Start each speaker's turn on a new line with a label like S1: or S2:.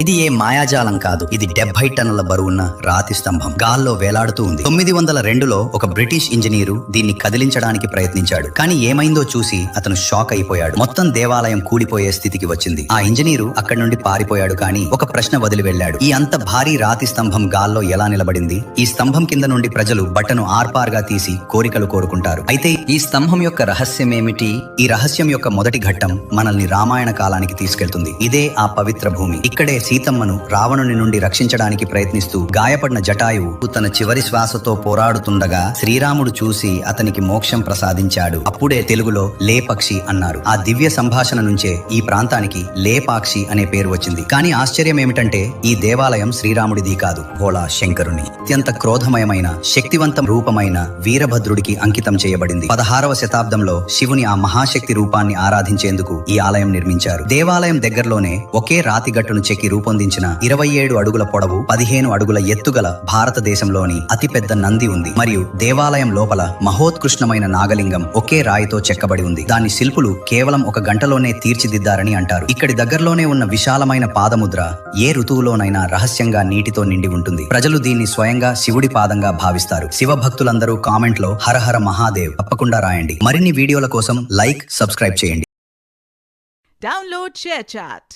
S1: ఇది ఏ మాయాజాలం కాదు. ఇది 70 టన్నుల బరువున్న రాతి స్తంభం గాల్లో వేలాడుతూ ఉంది. 902లో ఒక బ్రిటిష్ ఇంజనీరు దీన్ని కదిలించడానికి ప్రయత్నించాడు. కానీ ఏమైందో చూసి అతను షాక్ అయిపోయాడు. మొత్తం దేవాలయం కూలిపోయే స్థితికి వచ్చింది. ఆ ఇంజనీరు అక్కడి నుండి పారిపోయాడు. కానీ ఒక ప్రశ్న వదిలి వెళ్ళాడు. ఈ అంత భారీ రాతి స్తంభం గాల్లో ఎలా నిలబడింది? ఈ స్తంభం కింద నుండి ప్రజలు బట్టను ఆర్పార్గా తీసి కోరికలు కోరుకుంటారు. అయితే ఈ స్తంభం యొక్క రహస్యం ఏమిటి? ఈ రహస్యం యొక్క మొదటి ఘట్టం మనల్ని రామాయణ కాలానికి తీసుకెళ్తుంది. ఇదే ఆ పవిత్ర భూమి. ఇక్కడే సీతమ్మను రావణుని నుండి రక్షించడానికి ప్రయత్నిస్తూ గాయపడిన జటాయువు తన చివరి శ్వాసతో పోరాడుతుండగా శ్రీరాముడు చూసి అతనికి మోక్షం ప్రసాదించాడు. అప్పుడే తెలుగులో లేపక్షి అన్నారు. ఆ దివ్య సంభాషణ నుంచే ఈ ప్రాంతానికి లేపాక్షి అనే పేరు వచ్చింది. కానీ ఆశ్చర్యం ఏమిటంటే ఈ దేవాలయం శ్రీరాముడిది కాదు, భోళా శంకరుని అత్యంత క్రోధమయమైన శక్తివంతం రూపమైన వీరభద్రుడికి అంకితం చేయబడింది. 16వ శతాబ్దంలో శివుని ఆ మహాశక్తి రూపాన్ని ఆరాధించేందుకు ఈ ఆలయం నిర్మించారు. దేవాలయం దగ్గరలోనే ఒకే రాతిగట్టును చెక్కి రూపొందించిన 27 అడుగుల పొడవు 15 అడుగుల ఎత్తుగల భారతదేశంలోని అతిపెద్ద నంది ఉంది. మరియు దేవాలయం లోపల మహోత్కృష్టమైన నాగలింగం ఒకే రాయితో చెక్కబడి ఉంది. దాని శిల్పులు కేవలం ఒక గంటలోనే తీర్చిదిద్దారని అంటారు. ఇక్కడి దగ్గరలోనే ఉన్న విశాలమైన పాదముద్ర ఏ ఋతువులోనైనా రహస్యంగా నీటితో నిండి ఉంటుంది. ప్రజలు దీన్ని స్వయంగా శివుడి పాదంగా భావిస్తారు. శివ భక్తులందరూ కామెంట్ లో హర హర మహాదేవ్ తప్పకుండా రాయండి. మరిన్ని వీడియోల కోసం లైక్, సబ్స్క్రైబ్ చేయండి.
S2: Download ShareChat.